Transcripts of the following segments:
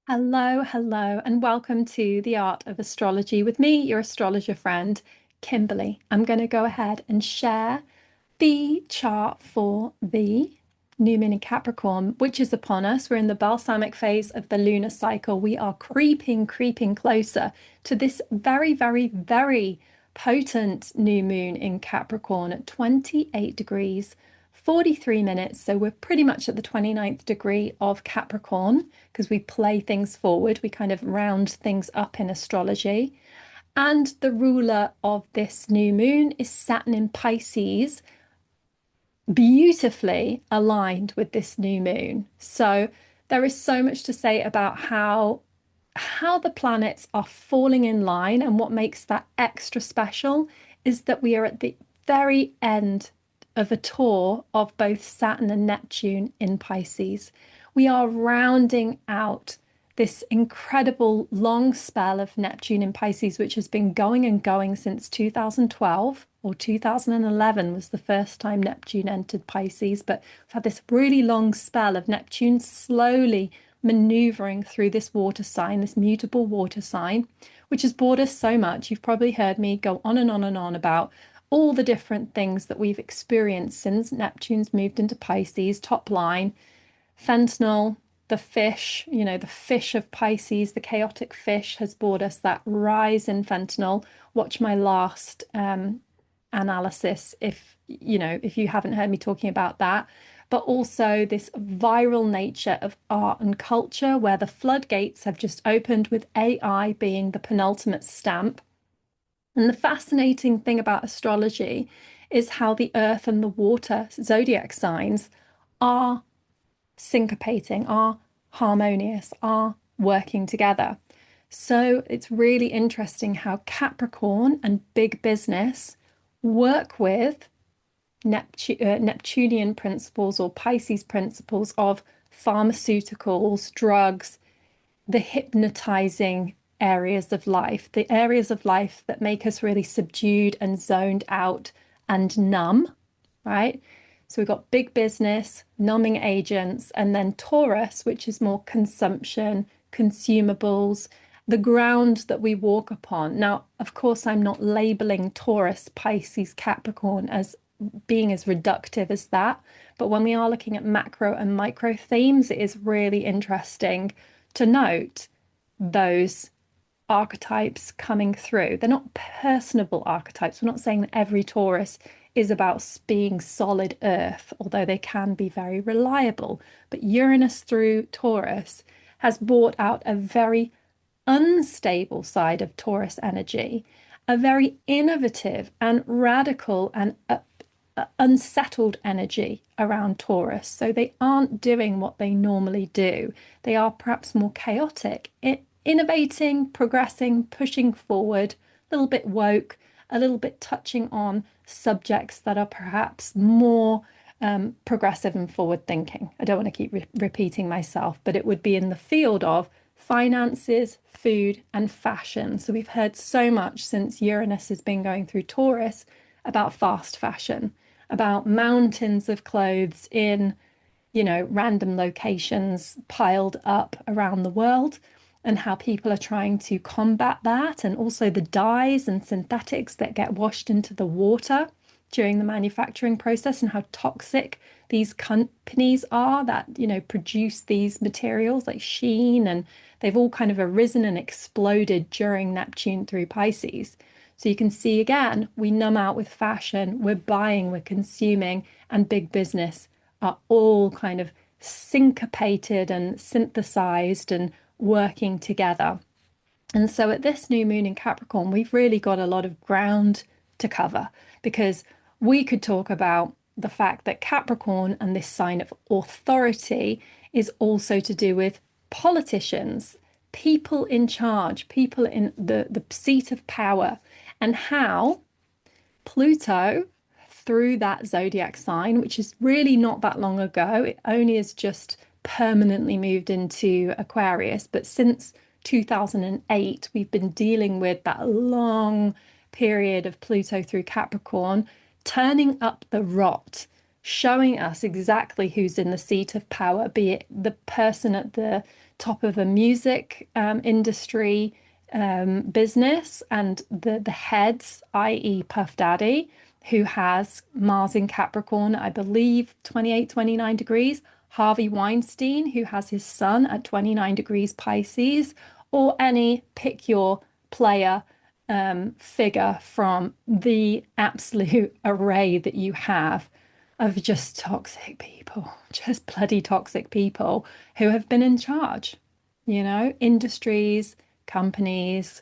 Hello, hello, and welcome to the Art of Astrology with me, your astrologer friend, Kimberly. I'm going to go ahead and share the chart for the new moon in Capricorn, which is upon us. We're in the balsamic phase of the lunar cycle. We are creeping closer to this very potent new moon in Capricorn at 28 degrees, 43 minutes. So we're pretty much at the 29th degree of Capricorn because we play things forward. We kind of round things up in astrology. And the ruler of this new moon is Saturn in Pisces, beautifully aligned with this new moon. So there is so much to say about how the planets are falling in line, and what makes that extra special is that we are at the very end of a tour of both Saturn and Neptune in Pisces. We are rounding out this incredible long spell of Neptune in Pisces, which has been going and going since 2012 or 2011 was the first time Neptune entered Pisces. But we've had this really long spell of Neptune slowly maneuvering through this water sign, this mutable water sign, which has bored us so much. You've probably heard me go on and on and on about all the different things that we've experienced since Neptune's moved into Pisces. Top line, fentanyl, the fish, the fish of Pisces, the chaotic fish has brought us that rise in fentanyl. Watch my last analysis if you haven't heard me talking about that. But also this viral nature of art and culture, where the floodgates have just opened with AI being the penultimate stamp. And the fascinating thing about astrology is how the earth and the water zodiac signs are syncopating, are harmonious, are working together. So it's really interesting how Capricorn and big business work with Neptunian principles or Pisces principles of pharmaceuticals, drugs, the hypnotizing areas of life, the areas of life that make us really subdued and zoned out and numb, right? So we've got big business, numbing agents, and then Taurus, which is more consumption, consumables, the ground that we walk upon. Now, of course, I'm not labeling Taurus, Pisces, Capricorn as being as reductive as that. But when we are looking at macro and micro themes, it is really interesting to note those archetypes coming through. They're not personable archetypes. We're not saying that every Taurus is about being solid earth, although they can be very reliable. But Uranus through Taurus has brought out a very unstable side of Taurus energy, a very innovative and radical and unsettled energy around Taurus. So they aren't doing what they normally do. They are perhaps more chaotic, innovating, progressing, pushing forward, a little bit woke, a little bit touching on subjects that are perhaps more progressive and forward thinking. I don't want to keep repeating myself, but it would be in the field of finances, food, and fashion. So we've heard so much since Uranus has been going through Taurus about fast fashion, about mountains of clothes in, random locations piled up around the world, and how people are trying to combat that, and also the dyes and synthetics that get washed into the water during the manufacturing process, and how toxic these companies are that, produce these materials like Sheen, and they've all kind of arisen and exploded during Neptune through Pisces. So you can see again, we numb out with fashion, we're buying, we're consuming, and big business are all kind of syncopated and synthesized and working together. And so at this new moon in Capricorn, we've really got a lot of ground to cover, because we could talk about the fact that Capricorn and this sign of authority is also to do with politicians, people in charge, people in the seat of power, and how Pluto, through that zodiac sign, which is really not that long ago, it only has just permanently moved into Aquarius, but since 2008, we've been dealing with that long period of Pluto through Capricorn, turning up the rot, showing us exactly who's in the seat of power, be it the person at the top of a music industry business and the heads, i.e. Puff Daddy, who has Mars in Capricorn, I believe 28, 29 degrees, Harvey Weinstein, who has his sun at 29 degrees Pisces, or any pick your player figure from the absolute array that you have of just toxic people, just bloody toxic people who have been in charge, industries, companies,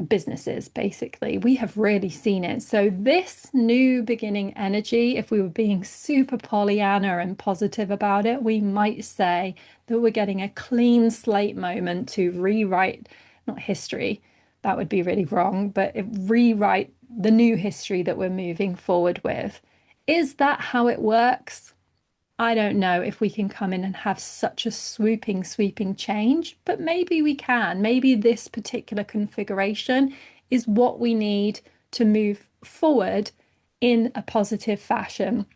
businesses, basically. We have really seen it. So, this new beginning energy, if we were being super Pollyanna and positive about it, we might say that we're getting a clean slate moment to rewrite, not history, that would be really wrong, but rewrite the new history that we're moving forward with. Is that how it works? I don't know if we can come in and have such a sweeping change, but maybe we can. Maybe this particular configuration is what we need to move forward in a positive fashion.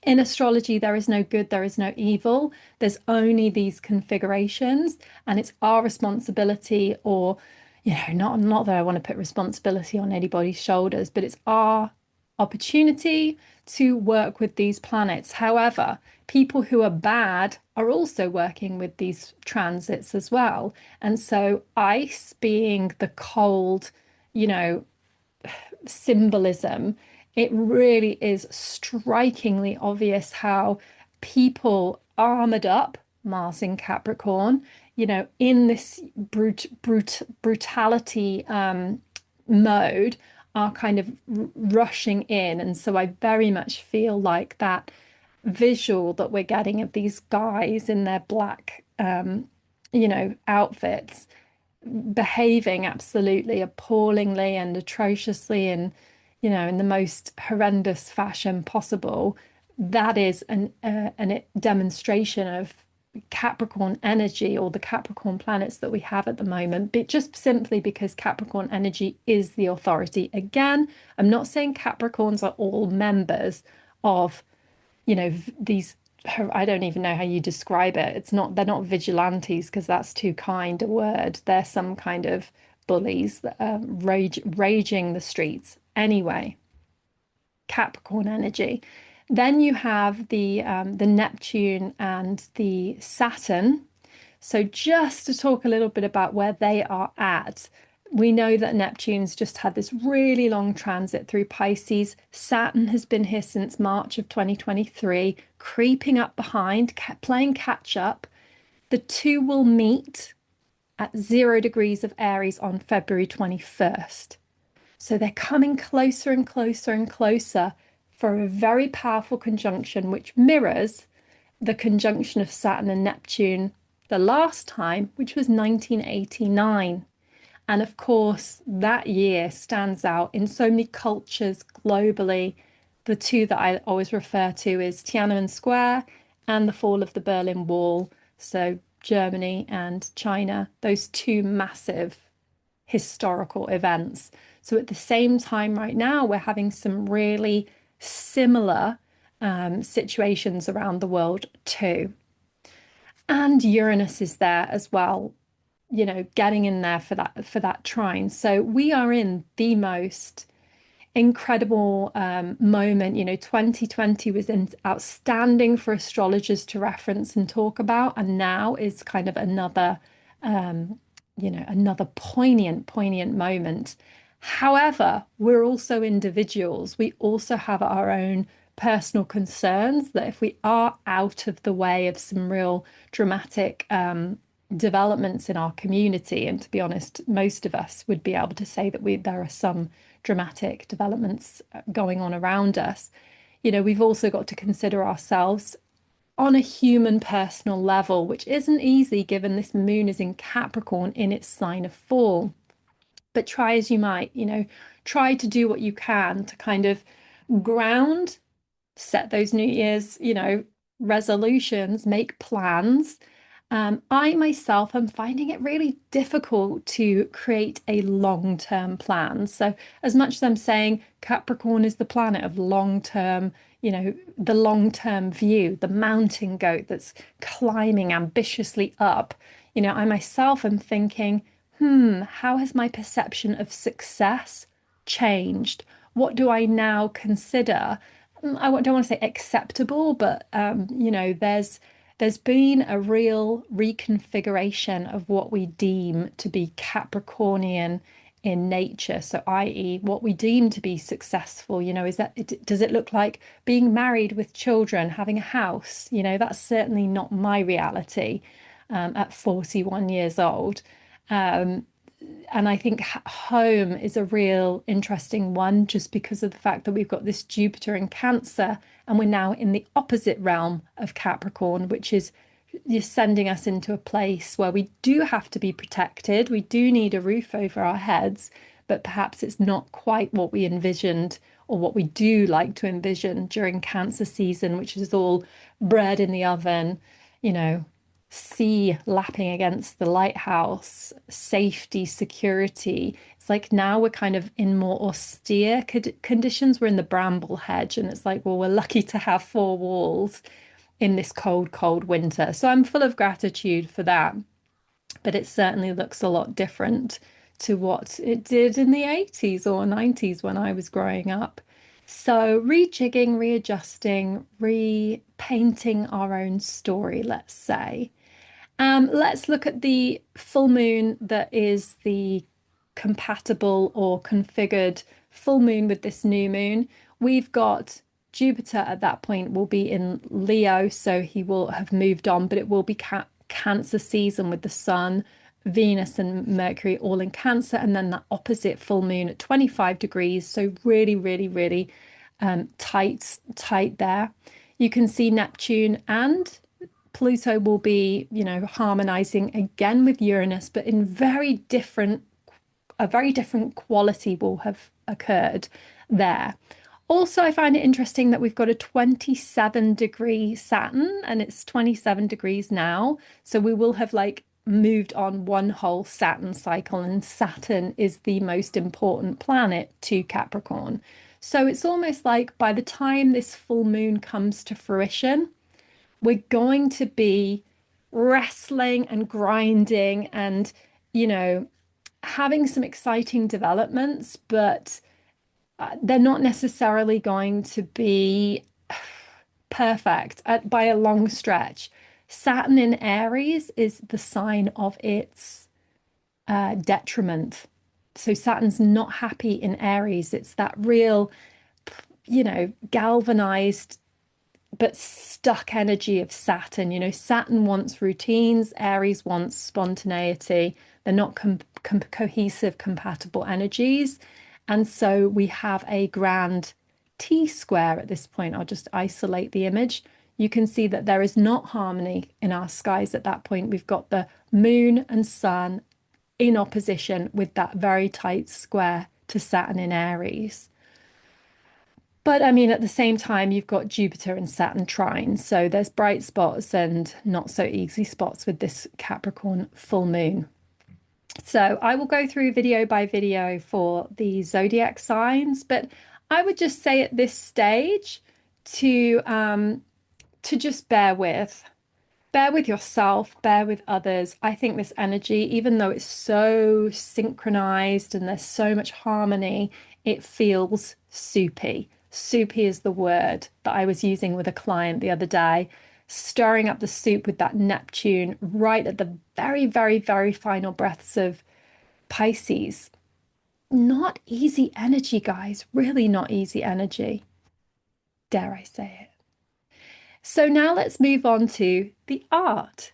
In astrology, there is no good, there is no evil. There's only these configurations, and it's our responsibility, or, not that I want to put responsibility on anybody's shoulders, but it's our opportunity to work with these planets. However, people who are bad are also working with these transits as well. And so, ice being the cold, you know, symbolism, it really is strikingly obvious how people armored up, Mars in Capricorn, in this brutality mode, are kind of rushing in. And so I very much feel like that visual that we're getting of these guys in their black, outfits behaving absolutely appallingly and atrociously and, in the most horrendous fashion possible. That is an demonstration of Capricorn energy, or the Capricorn planets that we have at the moment, but just simply because Capricorn energy is the authority. Again, I'm not saying Capricorns are all members of, these, I don't even know how you describe it. They're not vigilantes, because that's too kind a word. They're some kind of bullies that are raging the streets. Anyway, Capricorn energy. Then you have the Neptune and the Saturn. So just to talk a little bit about where they are at, we know that Neptune's just had this really long transit through Pisces. Saturn has been here since March of 2023, creeping up behind, playing catch up. The two will meet at 0 degrees of Aries on February 21st. So they're coming closer and closer and closer for a very powerful conjunction, which mirrors the conjunction of Saturn and Neptune the last time, which was 1989. And of course, that year stands out in so many cultures globally. The two that I always refer to is Tiananmen Square and the fall of the Berlin Wall. So Germany and China, those two massive historical events. So at the same time, right now, we're having some really similar situations around the world too. And Uranus is there as well, getting in there for that trine. So we are in the most incredible moment. 2020 was outstanding for astrologers to reference and talk about, and now is kind of another another poignant moment. However, we're also individuals. We also have our own personal concerns that if we are out of the way of some real dramatic developments in our community, and to be honest, most of us would be able to say that there are some dramatic developments going on around us. We've also got to consider ourselves on a human personal level, which isn't easy given this moon is in Capricorn in its sign of fall. But try as you might, try to do what you can to kind of ground, set those New Year's, resolutions, make plans. I myself am finding it really difficult to create a long-term plan. So as much as I'm saying Capricorn is the planet of long-term, the long-term view, the mountain goat that's climbing ambitiously up. I myself am thinking, how has my perception of success changed? What do I now consider? Don't want to say acceptable, but there's been a real reconfiguration of what we deem to be Capricornian in nature. So, i.e., what we deem to be successful, does it look like being married with children, having a house? That's certainly not my reality at 41 years old. And I think home is a real interesting one just because of the fact that we've got this Jupiter in Cancer and we're now in the opposite realm of Capricorn, which is sending us into a place where we do have to be protected. We do need a roof over our heads, but perhaps it's not quite what we envisioned or what we do like to envision during Cancer season, which is all bread in the oven, you know, sea lapping against the lighthouse, safety, security. It's like now we're kind of in more austere conditions. We're in the bramble hedge, and it's like, well, we're lucky to have four walls in this cold, cold winter. So I'm full of gratitude for that. But it certainly looks a lot different to what it did in the 80s or 90s when I was growing up. So rejigging, readjusting, repainting our own story, let's say. Let's look at the full moon that is the compatible or configured full moon with this new moon. We've got Jupiter at that point will be in Leo, so he will have moved on, but it will be Cancer season with the Sun, Venus, and Mercury all in Cancer, and then that opposite full moon at 25 degrees. So really, really, really tight there. You can see Neptune and Pluto will be, harmonizing again with Uranus, but in a very different quality will have occurred there. Also, I find it interesting that we've got a 27-degree Saturn and it's 27 degrees now. So we will have moved on one whole Saturn cycle, and Saturn is the most important planet to Capricorn. So it's almost like by the time this full moon comes to fruition, we're going to be wrestling and grinding and, having some exciting developments, but they're not necessarily going to be perfect by a long stretch. Saturn in Aries is the sign of its detriment. So Saturn's not happy in Aries. It's that real, galvanized but stuck energy of Saturn. Saturn wants routines, Aries wants spontaneity. They're not cohesive, compatible energies. And so we have a grand T square at this point. I'll just isolate the image. You can see that there is not harmony in our skies at that point. We've got the moon and sun in opposition with that very tight square to Saturn in Aries. But I mean, at the same time, you've got Jupiter and Saturn trine. So there's bright spots and not so easy spots with this Capricorn full moon. So I will go through video by video for the zodiac signs, but I would just say at this stage to just bear with yourself, bear with others. I think this energy, even though it's so synchronized and there's so much harmony, it feels soupy. Soupy is the word that I was using with a client the other day, stirring up the soup with that Neptune right at the very, very, very final breaths of Pisces. Not easy energy, guys. Really not easy energy. Dare I say it? So now let's move on to the art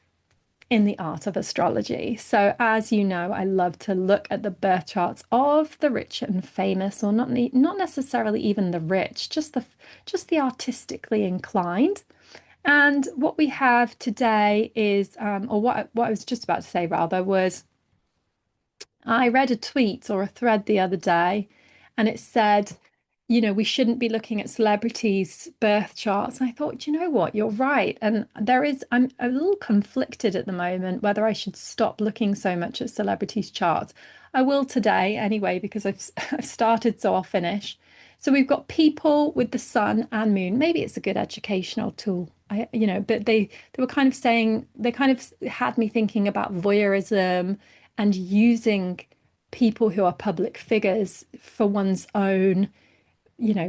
in the art of astrology. So as you know, I love to look at the birth charts of the rich and famous, or not necessarily even the rich, just the artistically inclined. And what we have today is, or what I was just about to say rather, was I read a tweet or a thread the other day, and it said, we shouldn't be looking at celebrities' birth charts. And I thought, you know what, you're right. And I'm a little conflicted at the moment whether I should stop looking so much at celebrities' charts. I will today anyway, because I've started, so I'll finish. So we've got people with the sun and moon. Maybe it's a good educational tool. But they were kind of saying they kind of had me thinking about voyeurism and using people who are public figures for one's own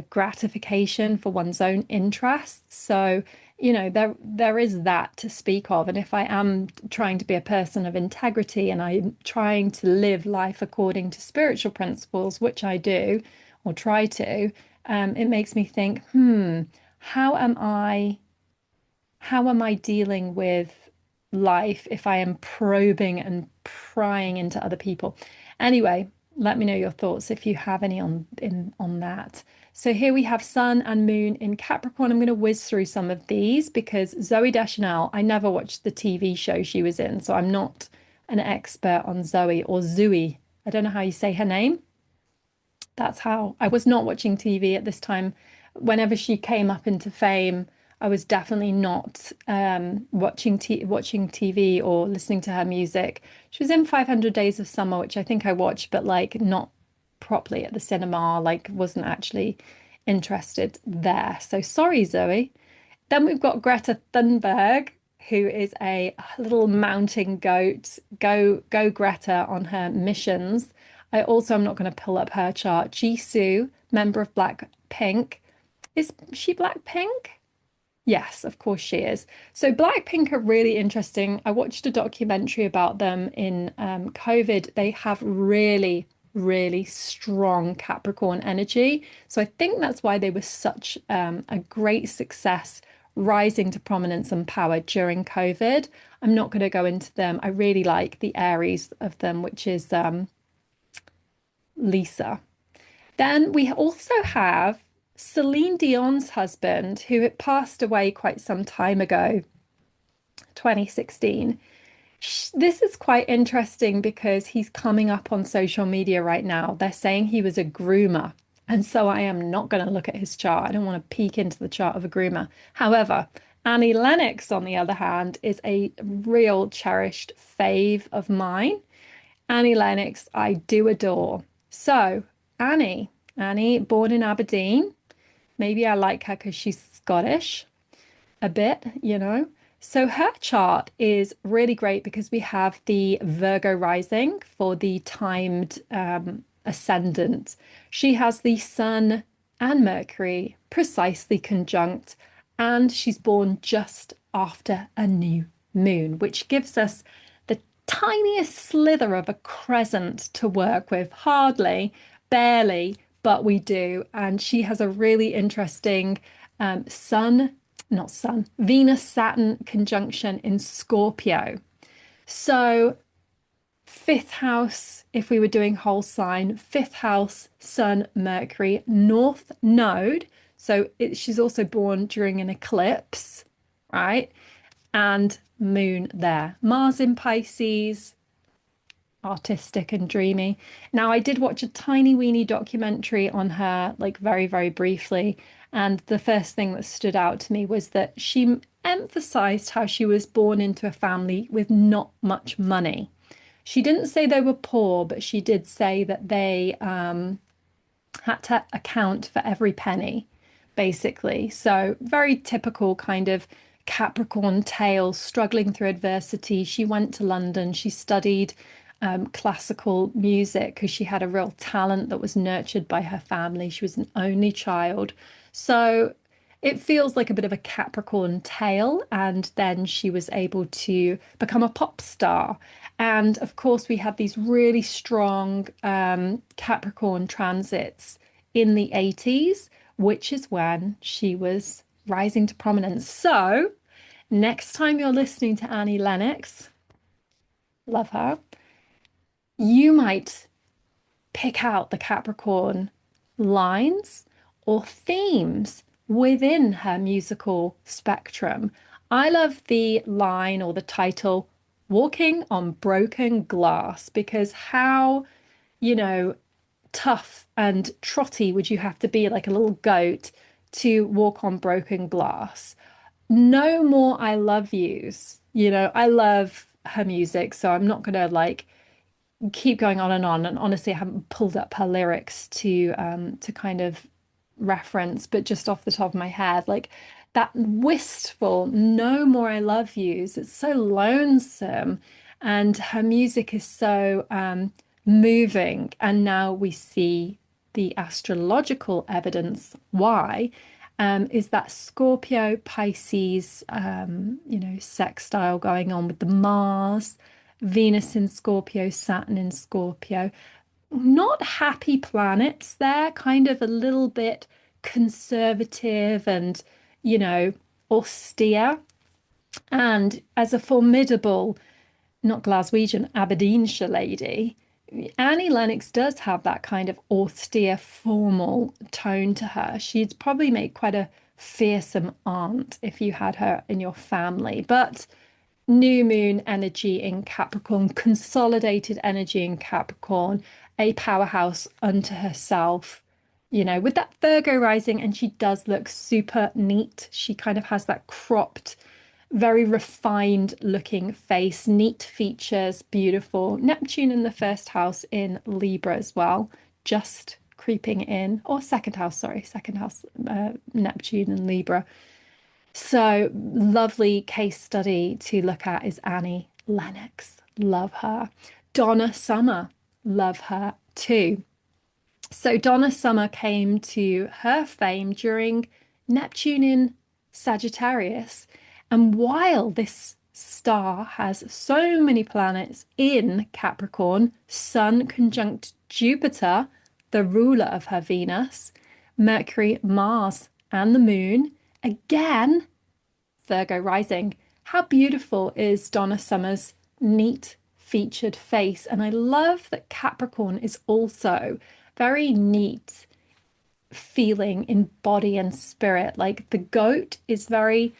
gratification for one's own interests. So, there is that to speak of. And if I am trying to be a person of integrity and I'm trying to live life according to spiritual principles, which I do or try to, it makes me think, how am I how am I dealing with life if I am probing and prying into other people? Anyway, let me know your thoughts if you have any on that. So here we have Sun and Moon in Capricorn. I'm going to whiz through some of these because Zoe Deschanel, I never watched the TV show she was in, so I'm not an expert on Zoe or Zooey. I don't know how you say her name. That's how I was not watching TV at this time. Whenever she came up into fame, I was definitely not watching TV or listening to her music. She was in 500 Days of Summer, which I think I watched, but like not properly at the cinema, like wasn't actually interested there. So sorry, Zoe. Then we've got Greta Thunberg, who is a little mountain goat. Go Greta on her missions. I also am not going to pull up her chart. Jisoo, member of Blackpink. Is she Blackpink? Yes, of course she is. So Blackpink are really interesting. I watched a documentary about them in COVID. They have really, really strong Capricorn energy. So I think that's why they were such a great success rising to prominence and power during COVID. I'm not going to go into them. I really like the Aries of them, which is Lisa. Then we also have Celine Dion's husband, who had passed away quite some time ago, 2016. This is quite interesting because he's coming up on social media right now. They're saying he was a groomer. And so I am not going to look at his chart. I don't want to peek into the chart of a groomer. However, Annie Lennox, on the other hand, is a real cherished fave of mine. Annie Lennox, I do adore. So, Annie, born in Aberdeen. Maybe I like her because she's Scottish a bit. So her chart is really great because we have the Virgo rising for the timed ascendant. She has the Sun and Mercury precisely conjunct, and she's born just after a new moon, which gives us the tiniest slither of a crescent to work with. Hardly, barely, but we do. And she has a really interesting Venus Saturn conjunction in Scorpio. So, fifth house, if we were doing whole sign, fifth house, Sun, Mercury, North Node. So, she's also born during an eclipse, right? And Moon there. Mars in Pisces, artistic and dreamy. Now, I did watch a tiny weeny documentary on her, like very, very briefly. And the first thing that stood out to me was that she emphasized how she was born into a family with not much money. She didn't say they were poor, but she did say that they had to account for every penny, basically. So, very typical kind of Capricorn tale, struggling through adversity. She went to London, she studied classical music because she had a real talent that was nurtured by her family. She was an only child. So it feels like a bit of a Capricorn tale. And then she was able to become a pop star. And of course, we had these really strong Capricorn transits in the 80s, which is when she was rising to prominence. So next time you're listening to Annie Lennox, love her, you might pick out the Capricorn lines or themes within her musical spectrum. I love the line or the title, Walking on Broken Glass, because how, you know, tough and trotty would you have to be like a little goat to walk on broken glass? No more I love yous. I love her music, so I'm not gonna like keep going on and on. And honestly, I haven't pulled up her lyrics to kind of reference, but just off the top of my head, like that wistful "No More I Love Yous." It's so lonesome, and her music is so moving. And now we see the astrological evidence why. Is that Scorpio Pisces, sextile going on with the Mars, Venus in Scorpio, Saturn in Scorpio. Not happy planets there, kind of a little bit conservative and, you know, austere. And as a formidable, not Glaswegian, Aberdeenshire lady, Annie Lennox does have that kind of austere, formal tone to her. She'd probably make quite a fearsome aunt if you had her in your family. But new moon energy in Capricorn, consolidated energy in Capricorn, a powerhouse unto herself, with that Virgo rising, and she does look super neat. She kind of has that cropped, very refined looking face, neat features, beautiful. Neptune in the first house in Libra as well, just creeping in, or second house, sorry, second house, Neptune in Libra. So, lovely case study to look at is Annie Lennox. Love her. Donna Summer. Love her too. So, Donna Summer came to her fame during Neptune in Sagittarius. And while this star has so many planets in Capricorn, Sun conjunct Jupiter, the ruler of her Venus, Mercury, Mars, and the Moon, again, Virgo rising. How beautiful is Donna Summer's neat featured face? And I love that Capricorn is also very neat feeling in body and spirit. Like the goat is very,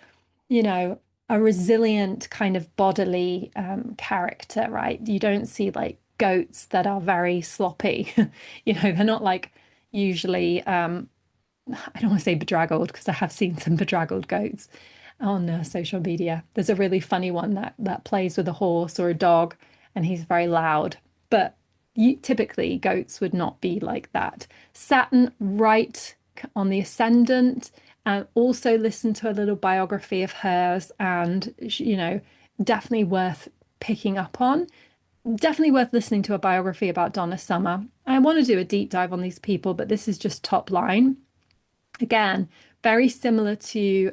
a resilient kind of bodily character, right? You don't see like goats that are very sloppy. They're not like usually, I don't want to say bedraggled because I have seen some bedraggled goats on social media. There's a really funny one that plays with a horse or a dog, and he's very loud. But typically, goats would not be like that. Saturn right on the ascendant, and also listen to a little biography of hers, and definitely worth picking up on. Definitely worth listening to a biography about Donna Summer. I want to do a deep dive on these people, but this is just top line. Again, very similar to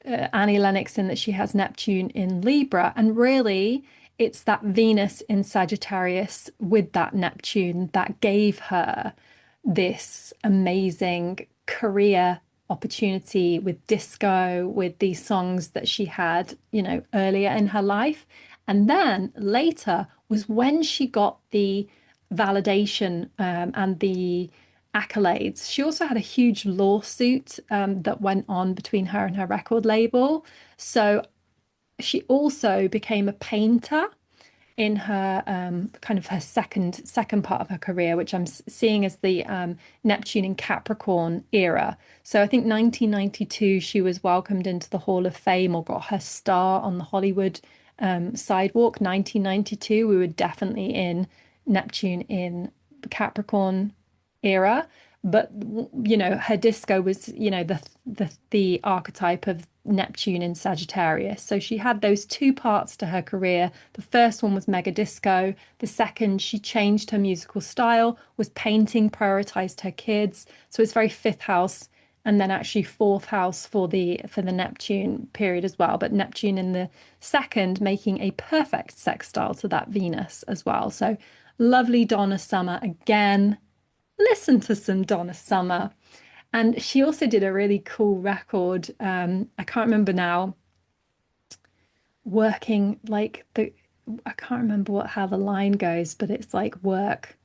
Annie Lennox in that she has Neptune in Libra. And really, it's that Venus in Sagittarius with that Neptune that gave her this amazing career opportunity with disco, with these songs that she had, earlier in her life. And then later was when she got the validation and the accolades. She also had a huge lawsuit that went on between her and her record label. So she also became a painter in her kind of her second part of her career, which I'm seeing as the Neptune in Capricorn era. So I think 1992 she was welcomed into the Hall of Fame or got her star on the Hollywood sidewalk. 1992 we were definitely in Neptune in Capricorn era, but her disco was the archetype of Neptune in Sagittarius. So she had those two parts to her career. The first one was mega disco. The second, she changed her musical style, was painting, prioritized her kids. So it's very fifth house, and then actually fourth house for the Neptune period as well. But Neptune in the second making a perfect sextile to that Venus as well. So lovely Donna Summer again. Listen to some Donna Summer. And she also did a really cool record. I can't remember now. Working like I can't remember how the line goes, but it's like work.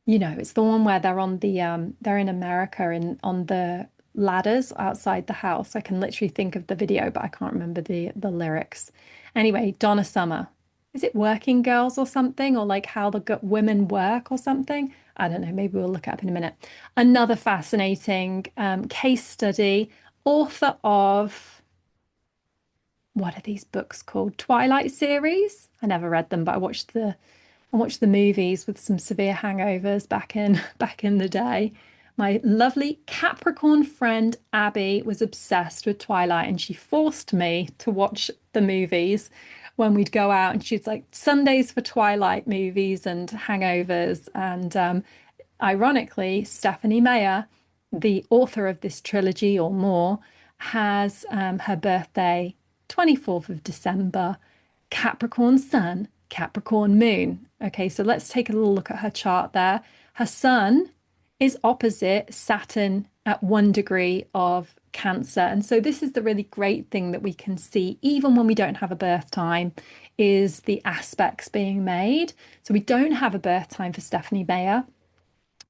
It's the one where they're in America and on the ladders outside the house. I can literally think of the video, but I can't remember the lyrics. Anyway, Donna Summer. Is it Working Girls or something? Or like how the women work or something? I don't know. Maybe we'll look it up in a minute. Another fascinating case study. Author of, what are these books called? Twilight series. I never read them, but I watched the movies with some severe hangovers back in the day. My lovely Capricorn friend Abby was obsessed with Twilight, and she forced me to watch the movies when we'd go out. And she's like, Sundays for Twilight movies and hangovers. And ironically, Stephanie Meyer, the author of this trilogy or more, has her birthday 24th of December, Capricorn Sun, Capricorn Moon. Okay, so let's take a little look at her chart there. Her Sun is opposite Saturn at 1 degree of Cancer. And so this is the really great thing that we can see, even when we don't have a birth time, is the aspects being made. So we don't have a birth time for Stephanie Meyer,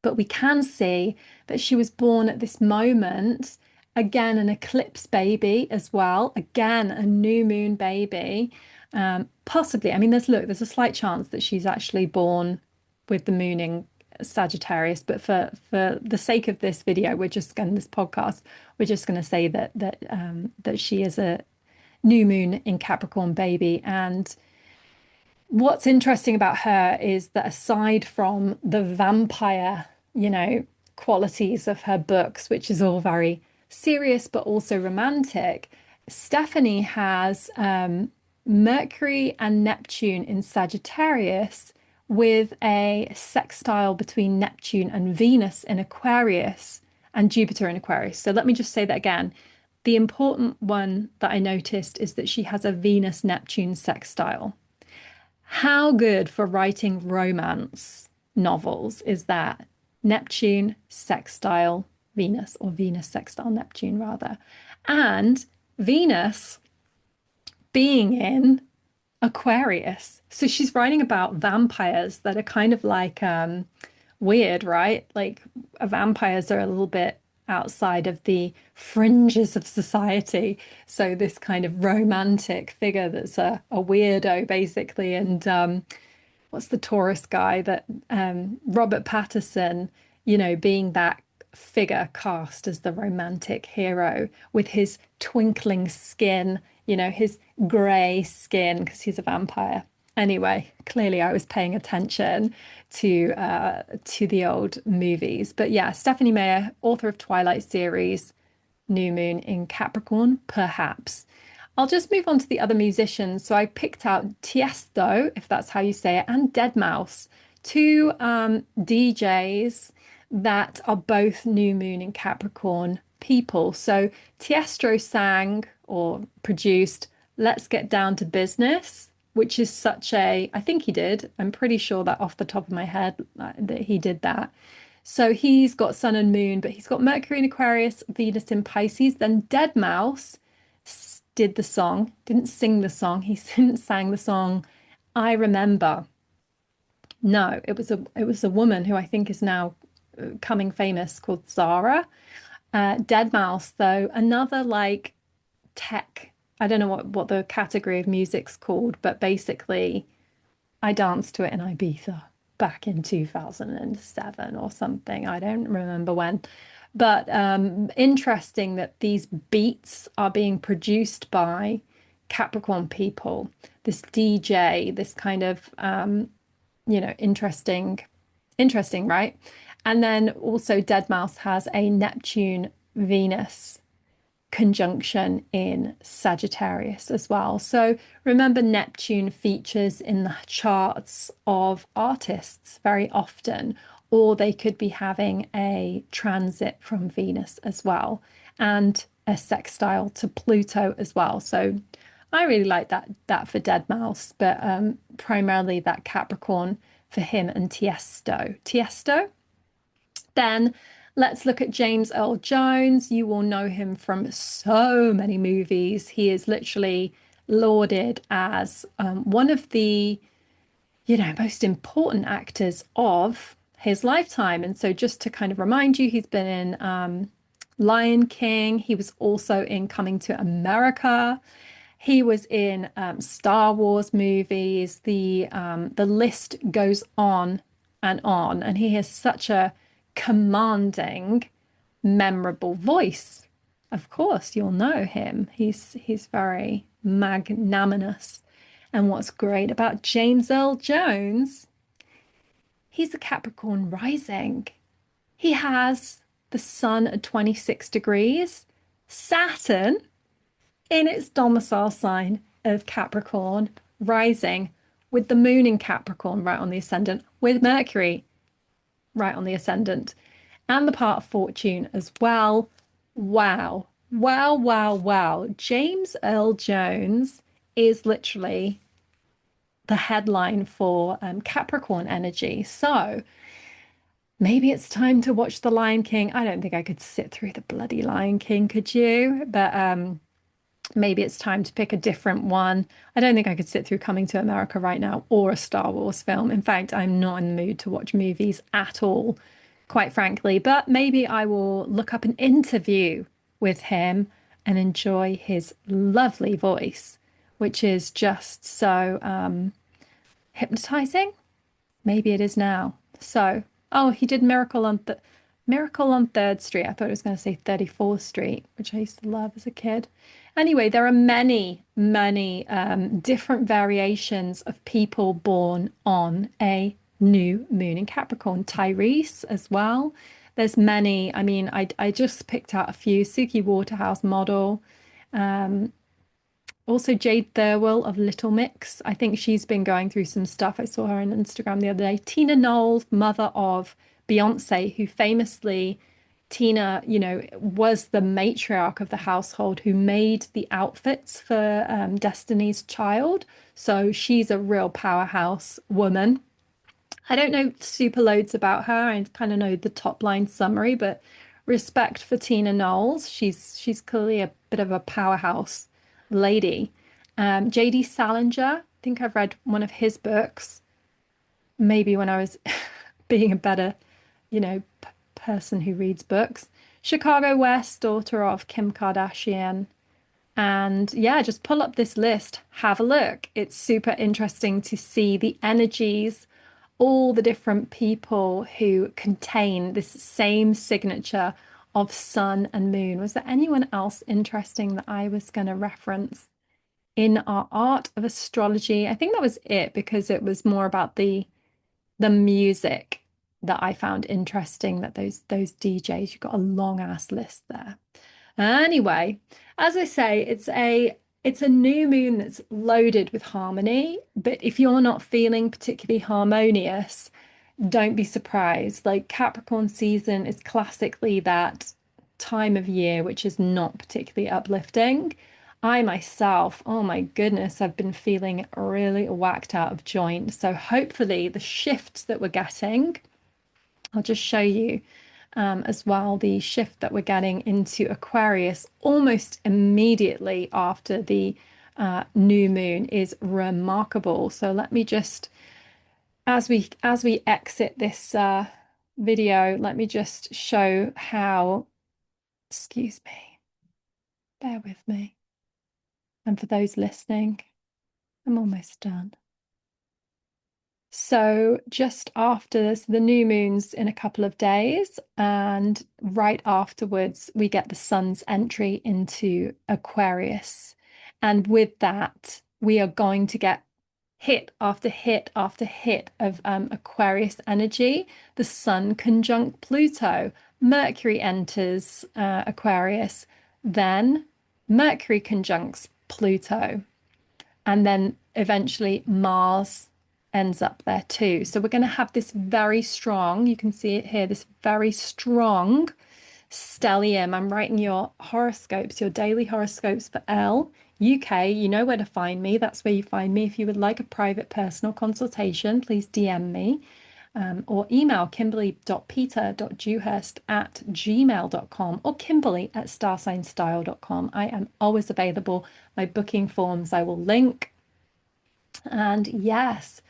but we can see that she was born at this moment, again, an eclipse baby as well, again, a new moon baby. Possibly, I mean, there's a slight chance that she's actually born with the moon in Sagittarius, but for the sake of this video, this podcast, we're just going to say that she is a new moon in Capricorn baby. And what's interesting about her is that aside from the vampire, qualities of her books, which is all very serious but also romantic, Stephanie has Mercury and Neptune in Sagittarius, with a sextile between Neptune and Venus in Aquarius and Jupiter in Aquarius. So let me just say that again. The important one that I noticed is that she has a Venus-Neptune sextile. How good for writing romance novels is that? Neptune sextile Venus, or Venus sextile Neptune rather. And Venus being in Aquarius. So she's writing about vampires that are kind of like weird, right? Like vampires are a little bit outside of the fringes of society. So this kind of romantic figure that's a weirdo, basically. And what's the Taurus guy that Robert Pattinson, being that figure cast as the romantic hero with his twinkling skin, his grey skin, because he's a vampire. Anyway, clearly I was paying attention to the old movies. But yeah, Stephanie Meyer, author of Twilight series, new moon in Capricorn, perhaps. I'll just move on to the other musicians. So I picked out Tiesto, if that's how you say it, and deadmau5, two DJs that are both new moon in Capricorn people. So Tiesto sang or produced Let's Get Down to Business, which is I think he did. I'm pretty sure that off the top of my head that he did that. So he's got Sun and Moon, but he's got Mercury in Aquarius, Venus in Pisces. Then deadmau5 did the song, didn't sing the song. He sang the song I Remember. No, it was a woman who I think is now coming famous, called Zara. deadmau5, though, another like tech, I don't know what the category of music's called, but basically I danced to it in Ibiza back in 2007 or something. I don't remember when. But interesting that these beats are being produced by Capricorn people, this DJ, this kind of, interesting, right? And then also deadmau5 has a Neptune Venus conjunction in Sagittarius as well. So remember, Neptune features in the charts of artists very often, or they could be having a transit from Venus as well, and a sextile to Pluto as well. So I really like that for deadmau5, but primarily that Capricorn for him and Tiesto. Then let's look at James Earl Jones. You will know him from so many movies. He is literally lauded as one of the, most important actors of his lifetime. And so just to kind of remind you, he's been in Lion King. He was also in Coming to America. He was in Star Wars movies. The list goes on, and he has such a commanding, memorable voice. Of course, you'll know him. He's very magnanimous. And what's great about James Earl Jones, he's a Capricorn rising. He has the sun at 26 degrees, Saturn in its domicile sign of Capricorn, rising with the moon in Capricorn right on the ascendant, with Mercury right on the ascendant, and the part of fortune as well. Wow. Wow, wow, wow. James Earl Jones is literally the headline for Capricorn energy. So maybe it's time to watch The Lion King. I don't think I could sit through the bloody Lion King, could you? But maybe it's time to pick a different one. I don't think I could sit through Coming to America right now or a Star Wars film. In fact, I'm not in the mood to watch movies at all, quite frankly. But maybe I will look up an interview with him and enjoy his lovely voice, which is just so hypnotizing. Maybe it is now. So, oh, he did Miracle on 3rd Street. I thought it was going to say 34th Street, which I used to love as a kid. Anyway, there are many, many different variations of people born on a new moon in Capricorn. Tyrese as well. There's many. I mean, I just picked out a few. Suki Waterhouse model. Also, Jade Thirlwell of Little Mix. I think she's been going through some stuff. I saw her on Instagram the other day. Tina Knowles, mother of Beyonce, who famously, Tina, was the matriarch of the household who made the outfits for Destiny's Child. So she's a real powerhouse woman. I don't know super loads about her. I kind of know the top line summary, but respect for Tina Knowles. She's clearly a bit of a powerhouse lady. JD Salinger, I think I've read one of his books, maybe when I was being a better, person who reads books. Chicago West, daughter of Kim Kardashian. And yeah, just pull up this list, have a look. It's super interesting to see the energies, all the different people who contain this same signature of sun and moon. Was there anyone else interesting that I was going to reference in our art of astrology? I think that was it, because it was more about the music that I found interesting, that those DJs, you've got a long ass list there. Anyway, as I say, it's a new moon that's loaded with harmony, but if you're not feeling particularly harmonious, don't be surprised. Like, Capricorn season is classically that time of year which is not particularly uplifting. I myself, oh my goodness, I've been feeling really whacked out of joint. So hopefully the shift that we're getting, I'll just show you as well, the shift that we're getting into Aquarius almost immediately after the new moon is remarkable. So let me just, as we exit this video, let me just show how, excuse me, bear with me. And for those listening, I'm almost done. So just after this, the new moon's in a couple of days, and right afterwards, we get the sun's entry into Aquarius. And with that, we are going to get hit after hit after hit of Aquarius energy. The sun conjunct Pluto, Mercury enters Aquarius, then Mercury conjuncts Pluto, and then eventually Mars ends up there too. So we're going to have this very strong, you can see it here, this very strong stellium. I'm writing your horoscopes, your daily horoscopes for ELLE UK. You know where to find me. That's where you find me. If you would like a private personal consultation, please DM me or email kimberly.peter.dewhurst@gmail.com or kimberly@starsignstyle.com. I am always available. My booking forms I will link. And yes,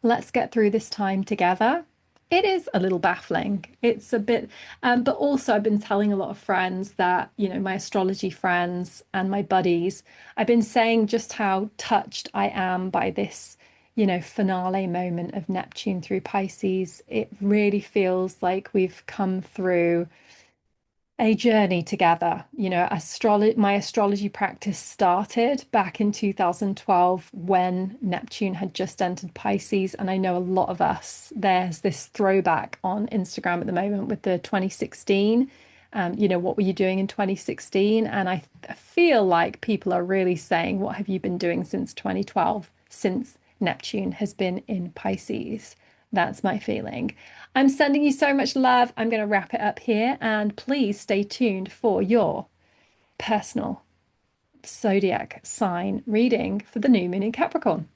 let's get through this time together. It is a little baffling. It's a bit, but also I've been telling a lot of friends that, my astrology friends and my buddies, I've been saying just how touched I am by this, finale moment of Neptune through Pisces. It really feels like we've come through a journey together. My astrology practice started back in 2012 when Neptune had just entered Pisces. And I know a lot of us, there's this throwback on Instagram at the moment with the 2016 You know, what were you doing in 2016? And I feel like people are really saying, what have you been doing since 2012, since Neptune has been in Pisces? That's my feeling. I'm sending you so much love. I'm going to wrap it up here, and please stay tuned for your personal zodiac sign reading for the new moon in Capricorn.